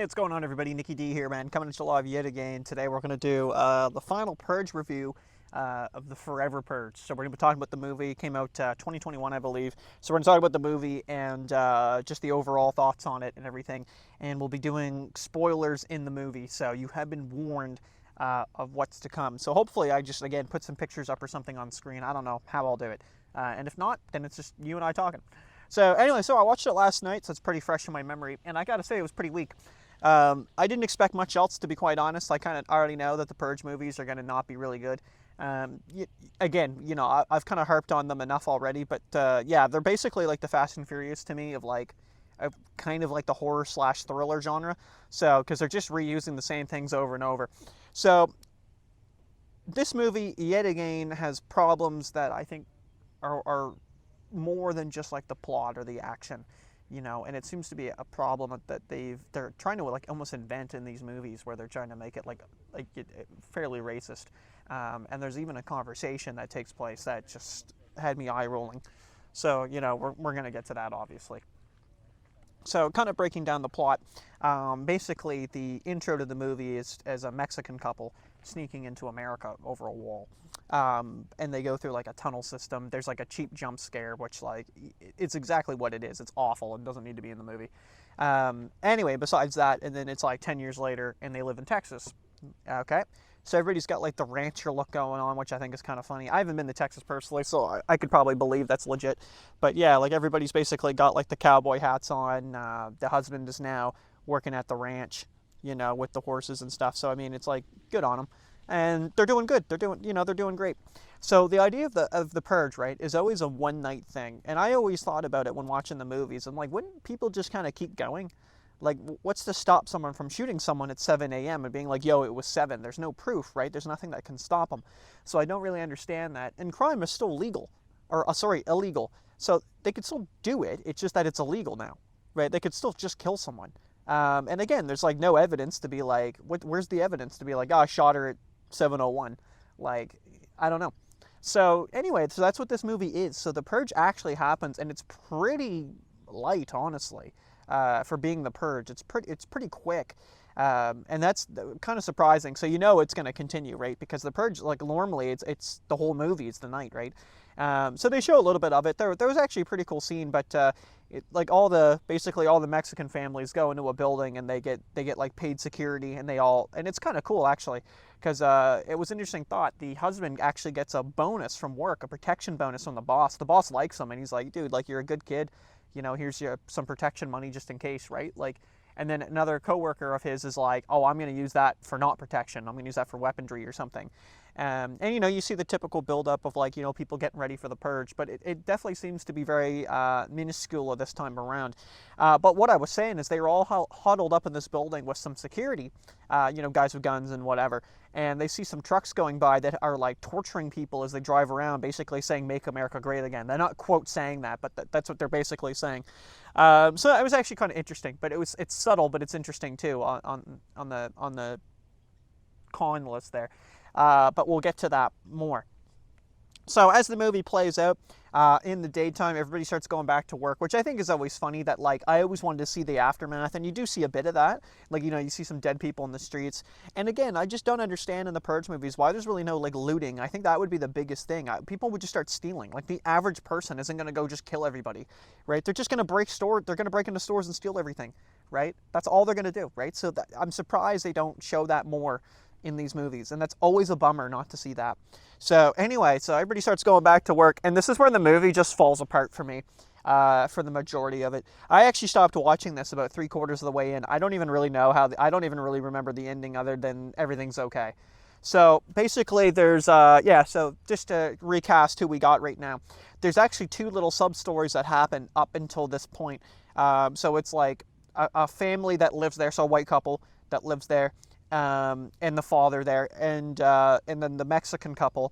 What's going on, everybody? Nicky D here, man. Coming to you live yet again. Today we're going to do the final Purge review of the Forever Purge. So we're going to be talking about the movie. It came out 2021, I believe. So we're going to talk about the movie and just the overall thoughts on it and everything. And we'll be doing spoilers in the movie. So you have been warned of what's to come. So hopefully I just, again, put some pictures up or something on screen. I don't know how I'll do it. And if not, then it's just you and I talking. So anyway, so I watched it last night, so it's pretty fresh in my memory. And I got to say, it was pretty weak. I didn't expect much else, to be quite honest. I kind of already know that the Purge movies are going to not be really good. Again, you know, I've kind of harped on them enough already, but yeah, they're basically like the Fast and Furious to me, of like kind of like the horror slash thriller genre. So, because they're just reusing the same things over and over. So, this movie yet again has problems that I think are more than just like the plot or the action. You know, and it seems to be a problem that they're trying to like almost invent in these movies, where they're trying to make it like fairly racist. And there's even a conversation that takes place that just had me eye rolling. So, you know, we're going to get to that, obviously. So, kind of breaking down the plot, basically the intro to the movie is as a Mexican couple sneaking into America over a wall. And they go through like a tunnel system. There's like a cheap jump scare, which like, it's exactly what it is. It's awful. It doesn't need to be in the movie. Anyway, besides that, and then it's like 10 years later and they live in Texas. Okay. So everybody's got like the rancher look going on, which I think is kind of funny. I haven't been to Texas personally, so I could probably believe that's legit. But yeah, like everybody's basically got like the cowboy hats on. The husband is now working at the ranch, you know, with the horses and stuff. So, I mean, it's like, good on them. And they're doing good. They're doing great. So the idea of the Purge, right, is always a one night thing. And I always thought about it when watching the movies. I'm like, wouldn't people just kind of keep going? Like, what's to stop someone from shooting someone at 7 a.m. and being like, yo, it was 7? There's no proof, right? There's nothing that can stop them. So I don't really understand that. And crime is still legal. Or, illegal. So they could still do it. It's just that it's illegal now, right? They could still just kill someone. And again, there's like no evidence to be like, where's the evidence to be like, oh, I shot her at 7:01? Like, I don't know. So anyway, so that's what this movie is. So the Purge actually happens, and it's pretty light, honestly, for being the Purge. It's pretty quick, and that's kind of surprising. So you know it's going to continue, right? Because the Purge, like normally, it's the whole movie. It's the night, right? So they show a little bit of it. There was actually a pretty cool scene, but like basically all the Mexican families go into a building and they get like paid security, and it's kind of cool actually, because it was an interesting thought. The husband actually gets a bonus from work, a protection bonus from the boss. The boss likes him, and he's like, dude, like, you're a good kid, you know, here's some protection money just in case, right? Like, and then another coworker of his is like, oh, I'm going to use that for not protection. I'm going to use that for weaponry or something. And, you know, you see the typical buildup of, like, you know, people getting ready for the Purge. But it definitely seems to be very minuscule this time around. But what I was saying is they were all huddled up in this building with some security, you know, guys with guns and whatever. And they see some trucks going by that are, like, torturing people as they drive around, basically saying, "Make America Great Again." They're not, quote, saying that, but that's what they're basically saying. So it was actually kind of interesting. But it's subtle, but it's interesting, too, on the con list there. But we'll get to that more. So as the movie plays out, in the daytime, everybody starts going back to work, which I think is always funny. That, like, I always wanted to see the aftermath, and you do see a bit of that. Like, you know, you see some dead people in the streets. And again, I just don't understand in the Purge movies why there's really no, like, looting. I think that would be the biggest thing. People would just start stealing. Like, the average person isn't going to go just kill everybody, right? They're just going to they're going to break into stores and steal everything, right? That's all they're going to do, right? So I'm surprised they don't show that more in these movies, and that's always a bummer not to see that. So anyway, so everybody starts going back to work, and this is where the movie just falls apart for me, for the majority of it. I actually stopped watching this about 3/4 of the way in. I don't even really know I don't even really remember the ending, other than everything's okay. So basically there's, so just to recast who we got right now, there's actually 2 little sub-stories that happen up until this point. So it's like a family that lives there, so a white couple that lives there, and the father there, and then the Mexican couple,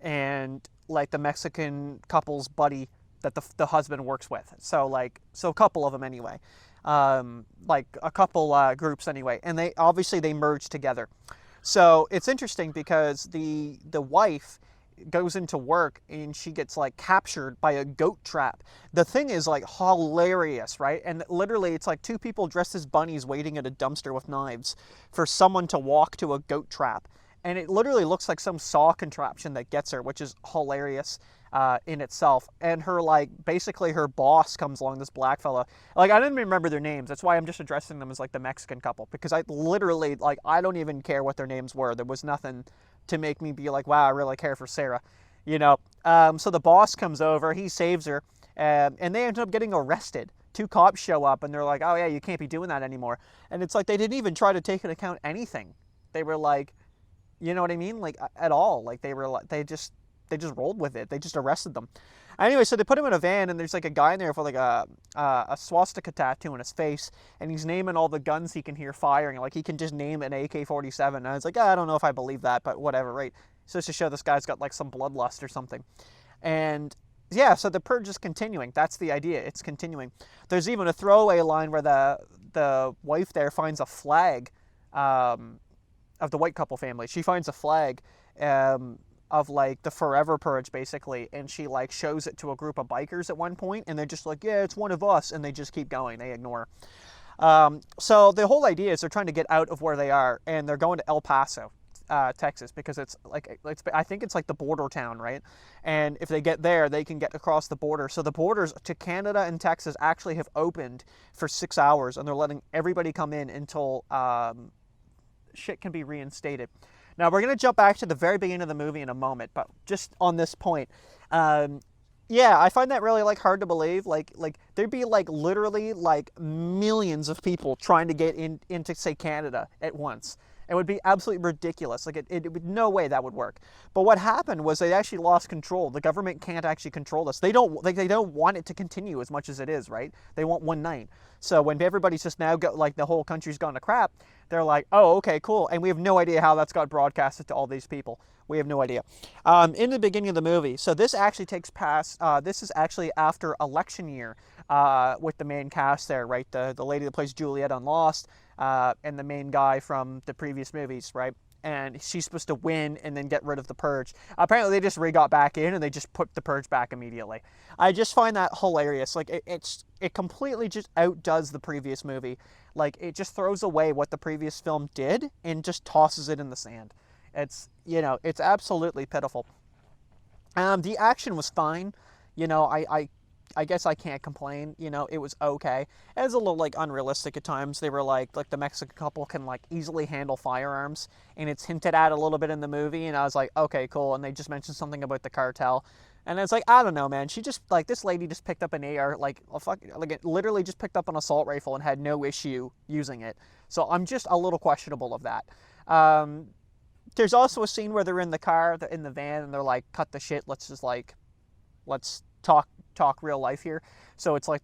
and like the Mexican couple's buddy that the husband works with. So a couple of them anyway, like a couple groups anyway, and they merge together. So it's interesting because the wife goes into work and she gets like captured by a goat trap. The thing is like hilarious, right? And literally it's like two people dressed as bunnies waiting at a dumpster with knives for someone to walk to a goat trap. And it literally looks like some saw contraption that gets her, which is hilarious in itself. And her, like, basically her boss comes along, this black fella. Like, I didn't even remember their names. That's why I'm just addressing them as, like, the Mexican couple. Because I literally, like, I don't even care what their names were. There was nothing to make me be like, wow, I really care for Sarah. You know? So the boss comes over, he saves her, and they end up getting arrested. Two cops show up, and they're like, oh, yeah, you can't be doing that anymore. And it's like they didn't even try to take into account anything. They were like, you know what I mean? Like, at all. Like, they were like, they just rolled with it. They just arrested them. Anyway, so they put him in a van, and there's like a guy in there with like a swastika tattoo on his face, and he's naming all the guns he can hear firing. Like, he can just name an AK-47. And I was like, I don't know if I believe that, but whatever, right? So it's to show this guy's got like some bloodlust or something. And yeah, so the purge is continuing. That's the idea. It's continuing. There's even a throwaway line where the wife there finds a flag of the white couple family. She finds a flag of like the Forever Purge, basically, and she like shows it to a group of bikers at one point, and they're just like, yeah, it's one of us, and they just keep going. They ignore her. So the whole idea is they're trying to get out of where they are, and they're going to El Paso, Texas, because it's like, I think it's like the border town, right? And if they get there, they can get across the border. So the borders to Canada and Texas actually have opened for 6 hours, and they're letting everybody come in until shit can be reinstated. Now, we're going to jump back to the very beginning of the movie in a moment, but just on this point, yeah, I find that really, like, hard to believe. Like there'd be, like, literally, like, millions of people trying to get into, say, Canada at once. It would be absolutely ridiculous. Like, it would, no way that would work. But what happened was they actually lost control. The government can't actually control this. They don't want it to continue as much as it is, right? They want one night. So when everybody's just now like the whole country's gone to crap, they're like, oh, okay, cool. And we have no idea how that's got broadcasted to all these people. We have no idea. In the beginning of the movie, so this actually takes past, this is actually after election year with the main cast there, right? The lady that plays Juliet on Lost, and the main guy from the previous movies, right? And she's supposed to win and then get rid of the purge. Apparently they just got back in and they just put the purge back immediately. I just find that hilarious. Like, it completely just outdoes the previous movie. Like, it just throws away what the previous film did and just tosses it in the sand. It's, you know, it's absolutely pitiful. The action was fine. You know, I guess I can't complain. You know, it was okay. It was a little, like, unrealistic at times. They were like the Mexican couple can, like, easily handle firearms, and it's hinted at a little bit in the movie, and I was like, okay, cool. And they just mentioned something about the cartel, and it's like, I don't know, man. She just, like, this lady just picked up an AR, like, it literally just picked up an assault rifle and had no issue using it. So I'm just a little questionable of that. There's also a scene where they're in the car, they're in the van, and they're like, cut the shit, let's talk real life here. So it's like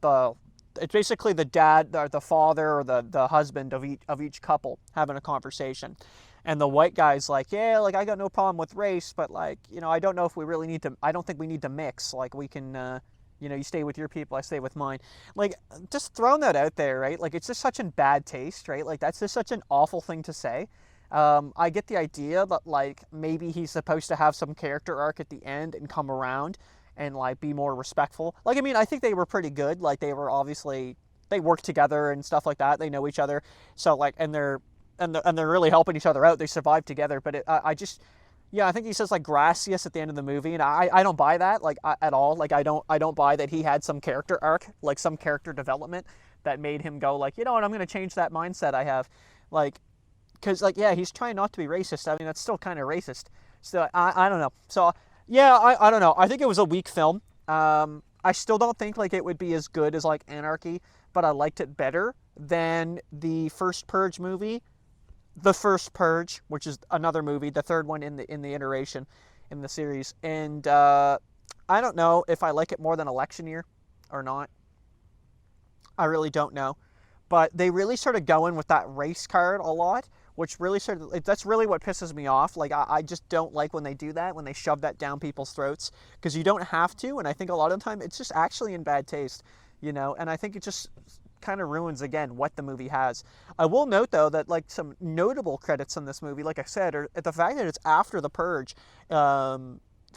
it's basically the dad, the father, or the husband of each couple having a conversation. And the white guy's like, yeah, like, I got no problem with race, but, like, you know, I don't know if we really need to, I don't think we need to mix. Like, we can, you know, you stay with your people, I stay with mine. Like, just throwing that out there, right? Like, it's just such in bad taste, right? Like, that's just such an awful thing to say. I get the idea that, like, maybe he's supposed to have some character arc at the end and come around and, like, be more respectful. Like, I mean, I think they were pretty good. Like, they were obviously, they work together and stuff like that. They know each other. So, like, and they're really helping each other out. They survive together. But I just, yeah, I think he says, like, gracias at the end of the movie, and I don't buy that, like, at all. Like, I don't buy that he had some character arc, like some character development that made him go, like, you know what, I'm going to change that mindset I have. Like, because, like, yeah, he's trying not to be racist. I mean, that's still kind of racist. So I don't know. So yeah, I don't know. I think it was a weak film. I still don't think, like, it would be as good as, like, Anarchy, but I liked it better than the first Purge movie. The First Purge, which is another movie, the third one in the iteration in the series. And I don't know if I like it more than Election Year or not. I really don't know. But they really started going with that race card a lot, which really that's really what pisses me off. Like, I just don't like when they do that, when they shove that down people's throats, because you don't have to, and I think a lot of the time it's just actually in bad taste, you know, and I think it just kind of ruins, again, what the movie has. I will note, though, that, like, some notable credits in this movie, like I said, are the fact that it's after the Purge.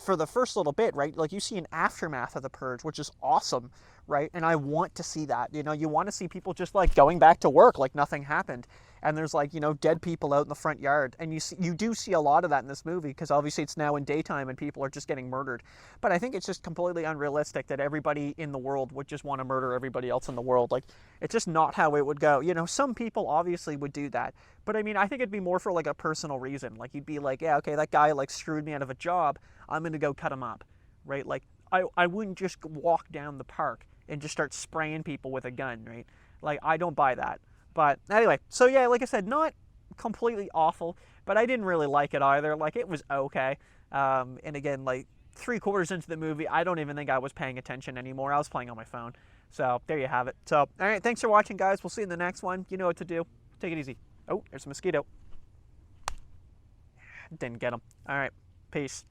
for the first little bit, right? Like, you see an aftermath of the purge, which is awesome, right? And I want to see that. You know, you want to see people just like going back to work like nothing happened. And there's like, you know, dead people out in the front yard. And you do see a lot of that in this movie, because obviously it's now in daytime and people are just getting murdered. But I think it's just completely unrealistic that everybody in the world would just want to murder everybody else in the world. Like, it's just not how it would go. You know, some people obviously would do that. But I mean, I think it'd be more for like a personal reason. Like, you'd be like, yeah, okay, that guy like screwed me out of a job. I'm going to go cut him up, right? Like, I wouldn't just walk down the park and just start spraying people with a gun, right? Like, I don't buy that. But anyway, so yeah, like I said, not completely awful, but I didn't really like it either. Like, it was okay. And again, like 3/4 into the movie, I don't even think I was paying attention anymore. I was playing on my phone. So there you have it. So, all right, thanks for watching, guys. We'll see you in the next one. You know what to do. Take it easy. Oh, there's a mosquito. Didn't get him. All right, peace.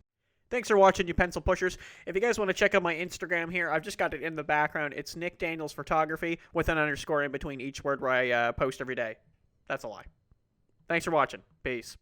Thanks for watching, you pencil pushers. If you guys want to check out my Instagram here, I've just got it in the background. It's Nick Daniels Photography with an underscore in between each word where I post every day. That's a lie. Thanks for watching. Peace.